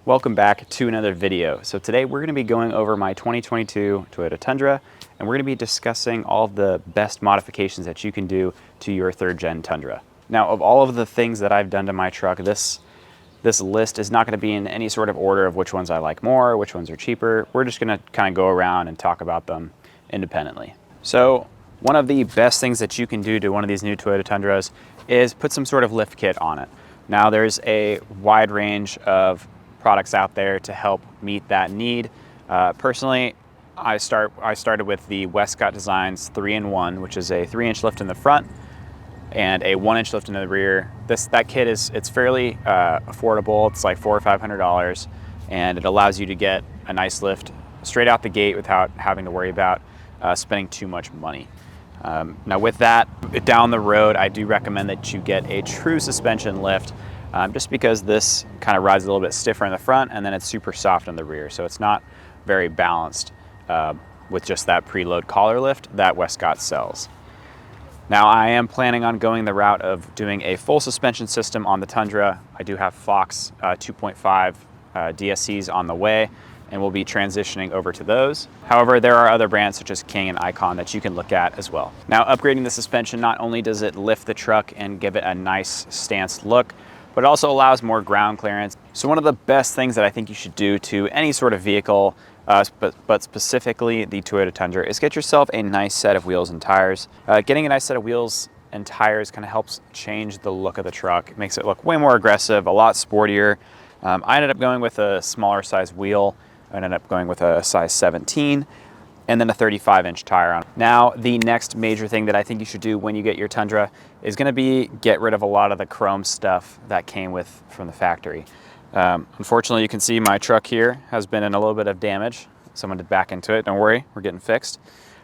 Welcome back to another video. So today we're going to be going over my 2022 Toyota Tundra, and we're going to be discussing all of the best modifications that you can do to your third gen Tundra. Now, of all of the things that I've done to my truck, this list is not going to be in any sort of order of which ones I like more, which ones are cheaper. We're just going to kind of go around and talk about them independently. So one of the best things that you can do to one of these new Toyota Tundras is put some sort of lift kit on it. Now, there's a wide range of products out there to help meet that need. Personally, I started with the Westcott Designs 3-in-1, which is a 3-inch lift in the front and a 1-inch lift in the rear. That kit it's fairly affordable. It's like $400 or $500, and it allows you to get a nice lift straight out the gate without having to worry about spending too much money. Now with that, down the road, I do recommend that you get a true suspension lift, just because this kind of rides a little bit stiffer in the front and then it's super soft in the rear. So it's not very balanced with just that preload collar lift that Westcott sells. Now I am planning on going the route of doing a full suspension system on the Tundra. I do have Fox 2.5 DSCs on the way, and we'll be transitioning over to those. However, there are other brands such as King and Icon that you can look at as well. Now, upgrading the suspension, not only does it lift the truck and give it a nice stance look, but it also allows more ground clearance. So one of the best things that I think you should do to any sort of vehicle, but specifically the Toyota Tundra, is get yourself a nice set of wheels and tires. Getting a nice set of wheels and tires kind of helps change the look of the truck. It makes it look way more aggressive, a lot sportier. I ended up going with a smaller size wheel. I ended up going with a size 17 and then a 35-inch tire on. Now, the next major thing that I think you should do when you get your Tundra is gonna be get rid of a lot of the chrome stuff that came from the factory. Unfortunately, you can see my truck here has been in a little bit of damage. Someone did back into it, don't worry, we're getting fixed.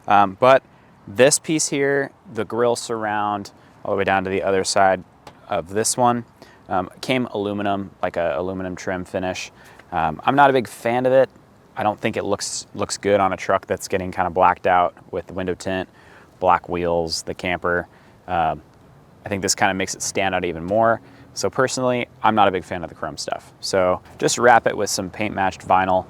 But this piece here, the grille surround, all the way down to the other side of this one, came aluminum, like a aluminum trim finish. I'm not a big fan of it. I don't think it looks good on a truck that's getting kind of blacked out with the window tint, black wheels, the camper. I think this kind of makes it stand out even more. So personally, I'm not a big fan of the chrome stuff. So just wrap it with some paint matched vinyl.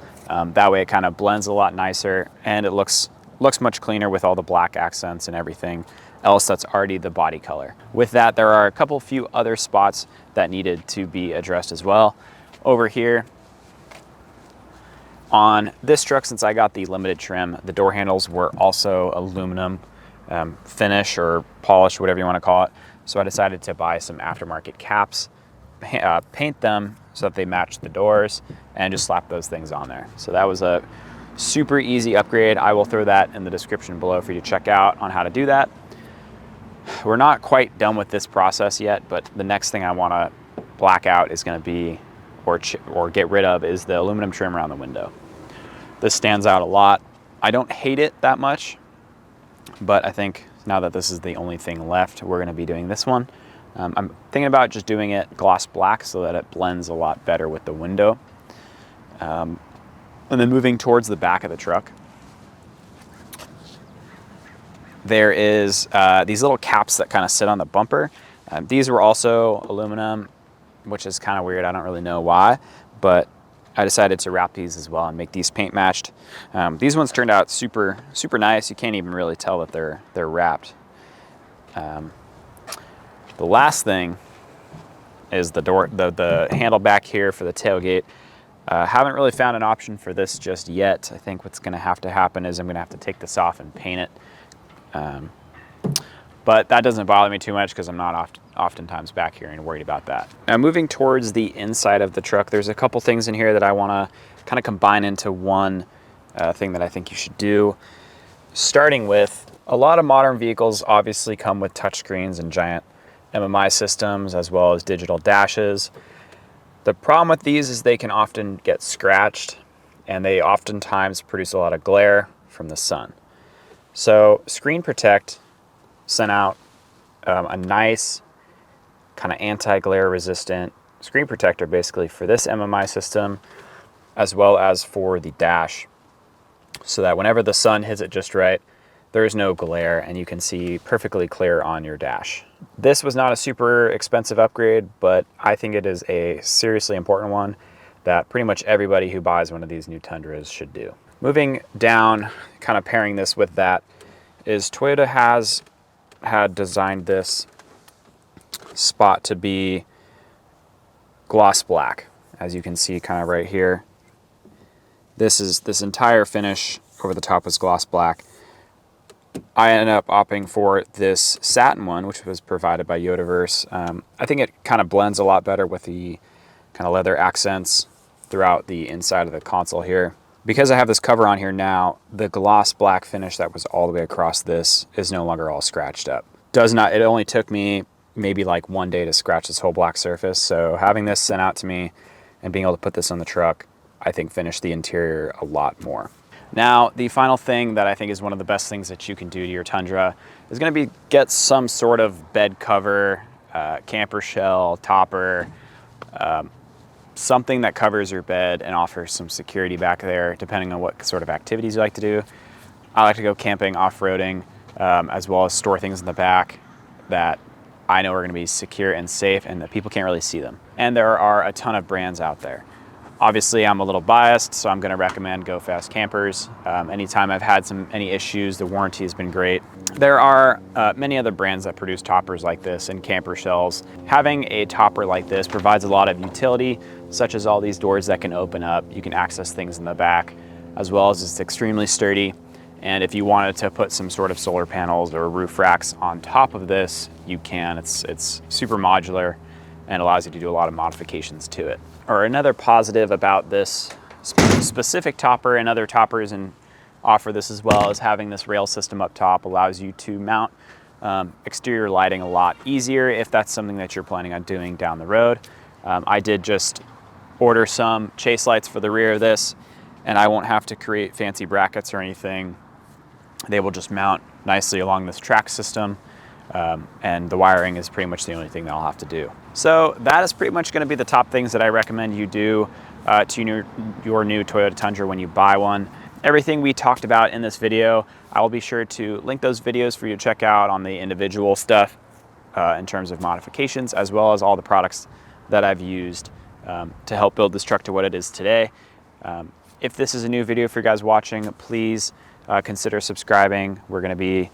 That way it kind of blends a lot nicer and it looks much cleaner with all the black accents and everything else that's already the body color. With that, there are a few other spots that needed to be addressed as well. Over here, on this truck, since I got the limited trim, the door handles were also aluminum finish or polish, whatever you want to call it. So I decided to buy some aftermarket caps, paint them so that they match the doors, and just slap those things on there. So that was a super easy upgrade. I will throw that in the description below for you to check out on how to do that. We're not quite done with this process yet, but the next thing I want to black out is going to be or get rid of is the aluminum trim around the window. This stands out a lot. I don't hate it that much, but I think now that this is the only thing left, we're going to be doing this one. I'm thinking about just doing it gloss black so that it blends a lot better with the window. And then moving towards the back of the truck, there is these little caps that kind of sit on the bumper. These were also aluminum, which is kind of weird. I don't really know why, but I decided to wrap these as well and make these paint matched. These ones turned out super nice. You can't even really tell that they're wrapped. The last thing is the handle back here for the tailgate. Haven't really found an option for this just yet. I think what's gonna have to happen is I'm gonna have to take this off and paint it. But that doesn't bother me too much because I'm not oftentimes back here and worried about that. Now moving towards the inside of the truck, there's a couple things in here that I want to kind of combine into one thing that I think you should do. Starting with, a lot of modern vehicles obviously come with touchscreens and giant MMI systems as well as digital dashes. The problem with these is they can often get scratched and they oftentimes produce a lot of glare from the sun. So Screen Protect sent out a nice kind of anti-glare resistant screen protector basically for this MMI system as well as for the dash, so that whenever the sun hits it just right, there is no glare and you can see perfectly clear on your dash. This was not a super expensive upgrade, but I think it is a seriously important one. that pretty much everybody who buys one of these new Tundras should do. Moving down, kind of pairing this with that, is Toyota had designed this spot to be gloss black, as you can see kind of right here. This entire finish over the top was gloss black. I ended up opting for this satin one, which was provided by YotaVerse. I think it kind of blends a lot better with the kind of leather accents throughout the inside of the console here. Because I have this cover on here now, the gloss black finish that was all the way across this is no longer all scratched up. It only took me maybe like 1 day to scratch this whole black surface. So having this sent out to me and being able to put this on the truck, I think finished the interior a lot more. Now, the final thing that I think is one of the best things that you can do to your Tundra is going to be get some sort of bed cover, camper shell, topper, something that covers your bed and offers some security back there, depending on what sort of activities you like to do. I like to go camping, off-roading, as well as store things in the back that I know are going to be secure and safe and that people can't really see them. And there are a ton of brands out there. Obviously, I'm a little biased, so I'm going to recommend GoFastCampers. Anytime I've had any issues, the warranty has been great. There are many other brands that produce toppers like this and camper shells. Having a topper like this provides a lot of utility, such as all these doors that can open up. You can access things in the back, as well as it's extremely sturdy. And if you wanted to put some sort of solar panels or roof racks on top of this, you can. It's super modular and allows you to do a lot of modifications to it. Or another positive about this specific topper, and other toppers and offer this as well, is having this rail system up top allows you to mount exterior lighting a lot easier if that's something that you're planning on doing down the road. I did just order some chase lights for the rear of this, and I won't have to create fancy brackets or anything. They will just mount nicely along this track system. And the wiring is pretty much the only thing that I'll have to do. So that is pretty much going to be the top things that I recommend you do to your new Toyota Tundra when you buy one. Everything we talked about in this video, I will be sure to link those videos for you to check out on the individual stuff in terms of modifications, as well as all the products that I've used to help build this truck to what it is today. If this is a new video for you guys watching, please consider subscribing. We're going to be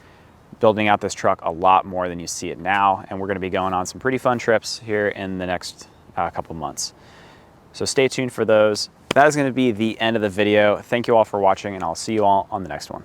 building out this truck a lot more than you see it now, and we're going to be going on some pretty fun trips here in the next couple months. So stay tuned for those. That is going to be the end of the video. Thank you all for watching, and I'll see you all on the next one.